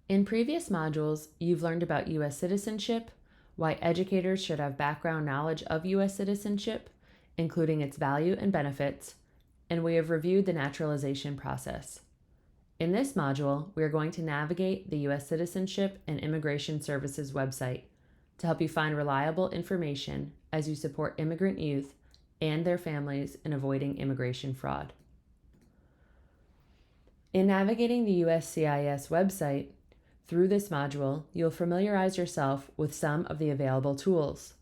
In previous modules, you've learned about U.S. citizenship, why educators should have background knowledge of U.S. citizenship, including its value and benefits, and we have reviewed the naturalization process. In this module, we are going to navigate the U.S. Citizenship and Immigration Services website to help you find reliable information as you support immigrant youth and their families in avoiding immigration fraud. In navigating the USCIS website, through this module, you'll familiarize yourself with some of the available tools.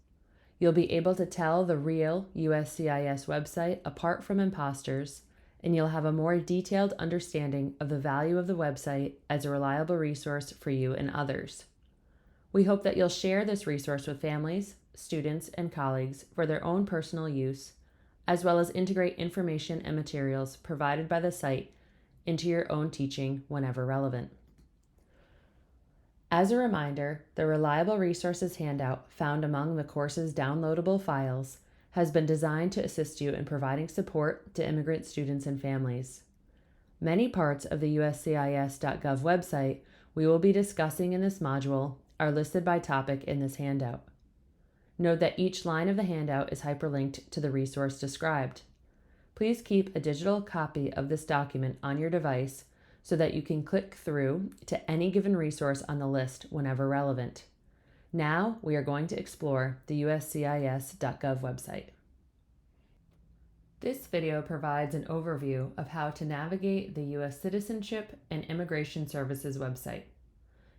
You'll be able to tell the real USCIS website apart from imposters, and you'll have a more detailed understanding of the value of the website as a reliable resource for you and others. We hope that you'll share this resource with families, students, and colleagues for their own personal use, as well as integrate information and materials provided by the site into your own teaching whenever relevant. As a reminder, the Reliable Resources handout found among the course's downloadable files has been designed to assist you in providing support to immigrant students and families. Many parts of the USCIS.gov website we will be discussing in this module are listed by topic in this handout. Note that each line of the handout is hyperlinked to the resource described. Please keep a digital copy of this document on your device so that you can click through to any given resource on the list whenever relevant. Now we are going to explore the USCIS.gov website. This video provides an overview of how to navigate the U.S. Citizenship and Immigration Services website.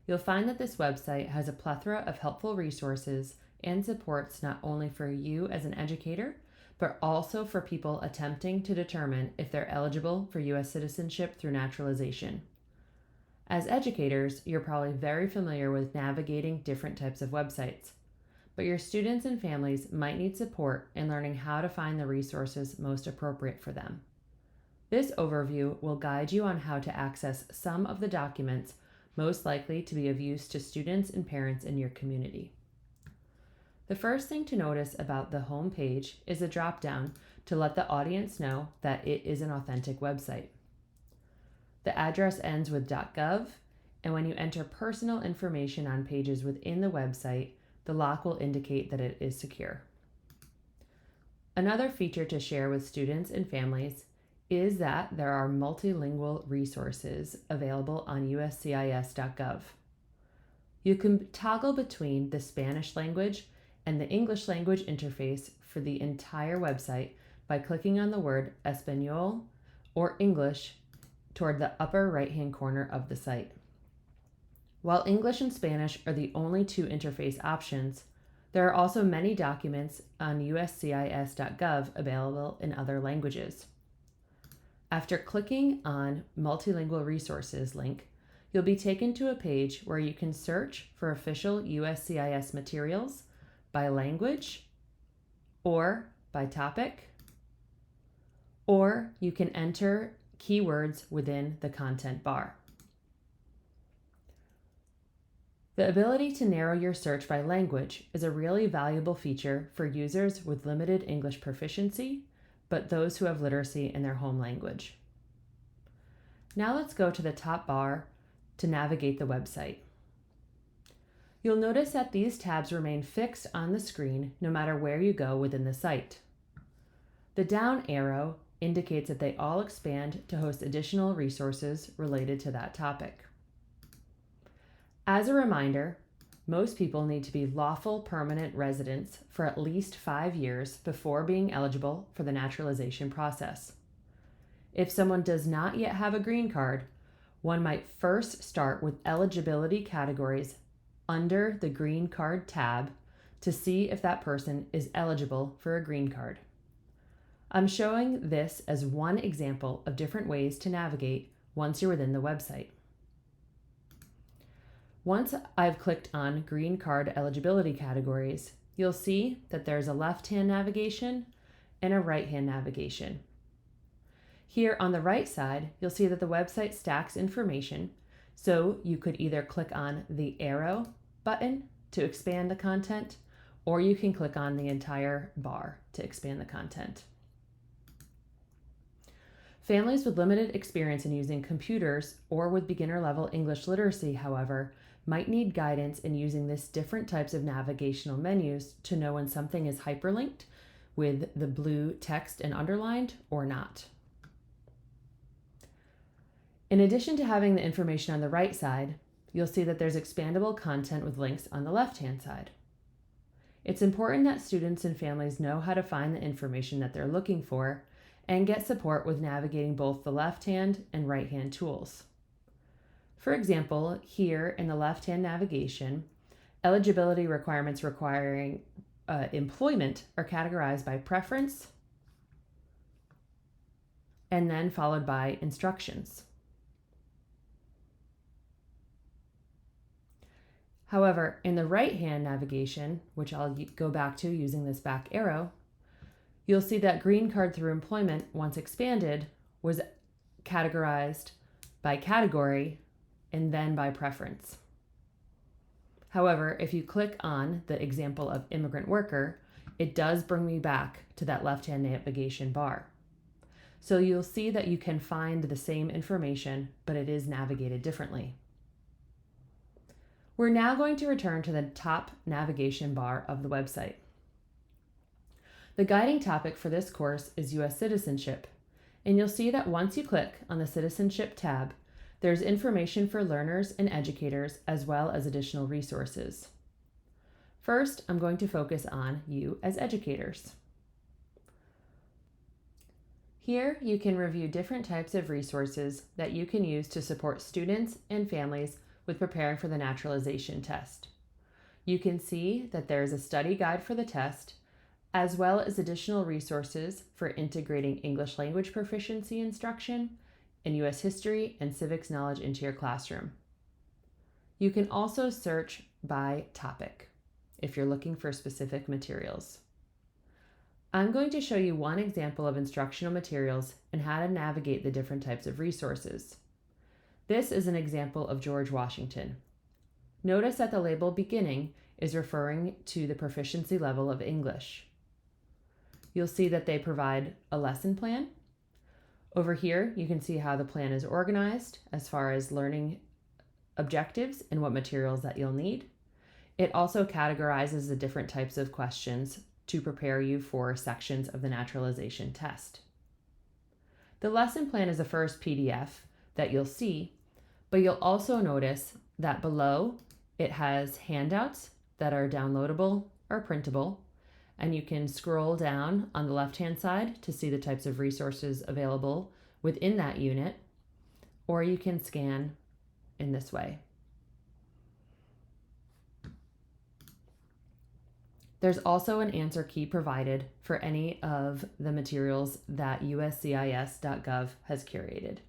You'll find that this website has a plethora of helpful resources and supports not only for you as an educator, but also for people attempting to determine if they're eligible for U.S. citizenship through naturalization. As educators, you're probably very familiar with navigating different types of websites, but your students and families might need support in learning how to find the resources most appropriate for them. This overview will guide you on how to access some of the documents most likely to be of use to students and parents in your community. The first thing to notice about the home page is a drop-down to let the audience know that it is an authentic website. The address ends with .gov, and when you enter personal information on pages within the website, the lock will indicate that it is secure. Another feature to share with students and families is that there are multilingual resources available on USCIS.gov. You can toggle between the Spanish language and the English language interface for the entire website by clicking on the word Español or English toward the upper right-hand corner of the site. While English and Spanish are the only two interface options, there are also many documents on USCIS.gov available in other languages. After clicking on Multilingual Resources link, you'll be taken to a page where you can search for official USCIS materials by language or by topic, or you can enter keywords within the content bar. The ability to narrow your search by language is a really valuable feature for users with limited English proficiency, but those who have literacy in their home language. Now let's go to the top bar to navigate the website. You'll notice that these tabs remain fixed on the screen no matter where you go within the site. The down arrow indicates that they all expand to host additional resources related to that topic. As a reminder, most people need to be lawful permanent residents for at least 5 years before being eligible for the naturalization process. If someone does not yet have a green card, one might first start with eligibility categories under the Green Card tab to see if that person is eligible for a green card. I'm showing this as one example of different ways to navigate once you're within the website. Once I've clicked on Green Card eligibility categories, you'll see that there's a left-hand navigation and a right-hand navigation. Here on the right side, you'll see that the website stacks information, so you could either click on the arrow button to expand the content, or you can click on the entire bar to expand the content. Families with limited experience in using computers or with beginner level English literacy, however, might need guidance in using these different types of navigational menus to know when something is hyperlinked with the blue text and underlined or not. In addition to having the information on the right side, you'll see that there's expandable content with links on the left-hand side. It's important that students and families know how to find the information that they're looking for and get support with navigating both the left-hand and right-hand tools. For example, here in the left-hand navigation, eligibility requirements requiring employment are categorized by preference and then followed by instructions. However, in the right-hand navigation, which I'll go back to using this back arrow, you'll see that green card through employment, once expanded, was categorized by category and then by preference. However, if you click on the example of immigrant worker, it does bring me back to that left-hand navigation bar. So you'll see that you can find the same information, but it is navigated differently. We're now going to return to the top navigation bar of the website. The guiding topic for this course is U.S. citizenship, and you'll see that once you click on the Citizenship tab, there's information for learners and educators as well as additional resources. First, I'm going to focus on you as educators. Here, you can review different types of resources that you can use to support students and families with preparing for the naturalization test. You can see that there is a study guide for the test, as well as additional resources for integrating English language proficiency instruction and U.S. history and civics knowledge into your classroom. You can also search by topic if you're looking for specific materials. I'm going to show you one example of instructional materials and how to navigate the different types of resources. This is an example of George Washington. Notice that the label beginning is referring to the proficiency level of English. You'll see that they provide a lesson plan. Over here, you can see how the plan is organized as far as learning objectives and what materials that you'll need. It also categorizes the different types of questions to prepare you for sections of the naturalization test. The lesson plan is the first PDF that you'll see, but you'll also notice that below it has handouts that are downloadable or printable, and you can scroll down on the left-hand side to see the types of resources available within that unit, or you can scan in this way. There's also an answer key provided for any of the materials that USCIS.gov has curated.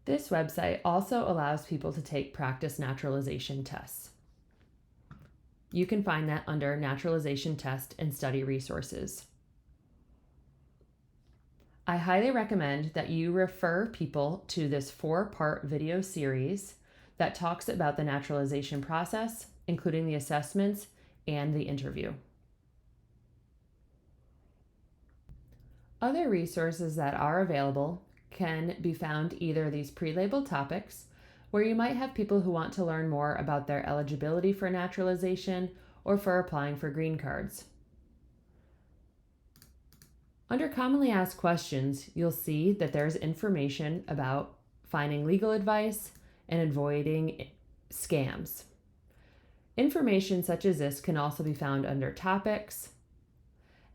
This website also allows people to take practice naturalization tests. You can find that under Naturalization Test and Study Resources. I highly recommend that you refer people to this 4-part video series that talks about the naturalization process, including the assessments and the interview. Other resources that are available can be found either these pre-labeled topics, where you might have people who want to learn more about their eligibility for naturalization or for applying for green cards. Under commonly asked questions, you'll see that there's information about finding legal advice and avoiding scams. Information such as this can also be found under topics.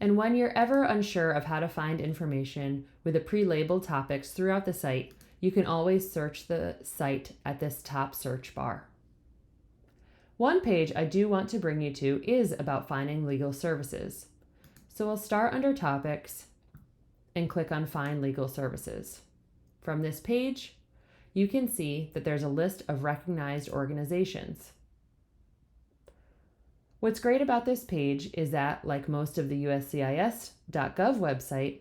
And when you're ever unsure of how to find information with the pre-labeled topics throughout the site, you can always search the site at this top search bar. One page I do want to bring you to is about finding legal services. So I'll start under Topics and click on Find Legal Services. From this page, you can see that there's a list of recognized organizations. What's great about this page is that, like most of the USCIS.gov website,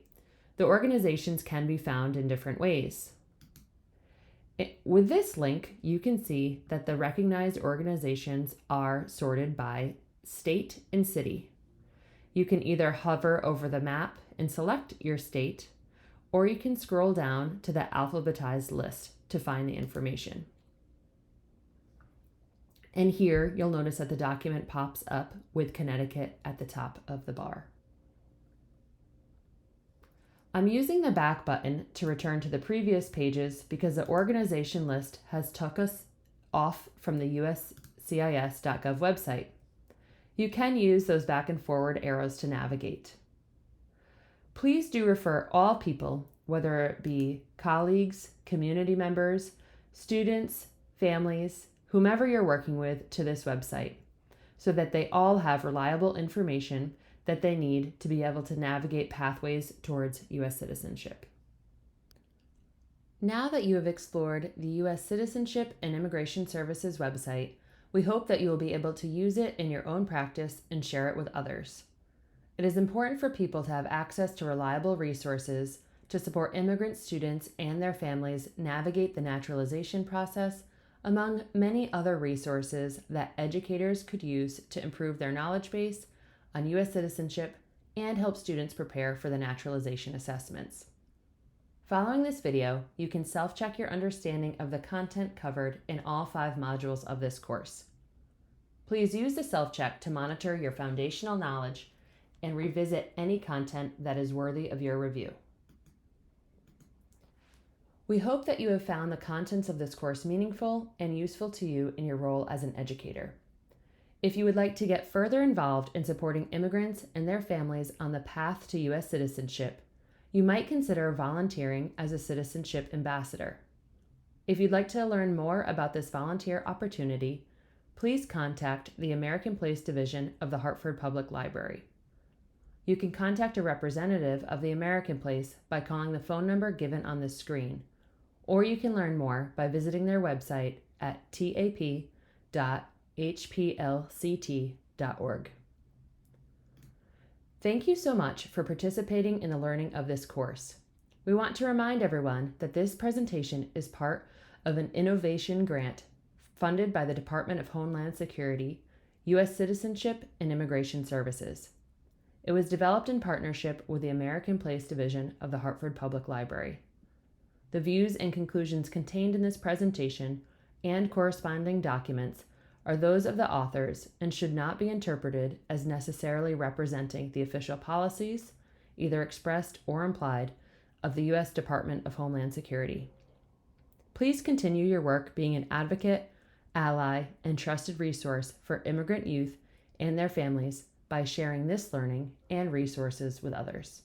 the organizations can be found in different ways. With this link, you can see that the recognized organizations are sorted by state and city. You can either hover over the map and select your state, or you can scroll down to the alphabetized list to find the information. And here you'll notice that the document pops up with Connecticut at the top of the bar. I'm using the back button to return to the previous pages because the organization list has took us off from the USCIS.gov website. You can use those back and forward arrows to navigate. Please do refer all people, whether it be colleagues, community members, students, families, whomever you're working with, to this website so that they all have reliable information that they need to be able to navigate pathways towards U.S. citizenship. Now that you have explored the U.S. Citizenship and Immigration Services website, we hope that you will be able to use it in your own practice and share it with others. It is important for people to have access to reliable resources to support immigrant students and their families navigate the naturalization process, among many other resources that educators could use to improve their knowledge base on U.S. citizenship and help students prepare for the naturalization assessments. Following this video, you can self-check your understanding of the content covered in all 5 modules of this course. Please use the self-check to monitor your foundational knowledge and revisit any content that is worthy of your review. We hope that you have found the contents of this course meaningful and useful to you in your role as an educator. If you would like to get further involved in supporting immigrants and their families on the path to U.S. citizenship, you might consider volunteering as a citizenship ambassador. If you'd like to learn more about this volunteer opportunity, please contact the American Place Division of the Hartford Public Library. You can contact a representative of the American Place by calling the phone number given on this screen, or you can learn more by visiting their website at tap.hplct.org. Thank you so much for participating in the learning of this course. We want to remind everyone that this presentation is part of an innovation grant funded by the Department of Homeland Security, U.S. Citizenship and Immigration Services. It was developed in partnership with the American Place Division of the Hartford Public Library. The views and conclusions contained in this presentation and corresponding documents are those of the authors and should not be interpreted as necessarily representing the official policies, either expressed or implied, of the U.S. Department of Homeland Security. Please continue your work being an advocate, ally, and trusted resource for immigrant youth and their families by sharing this learning and resources with others.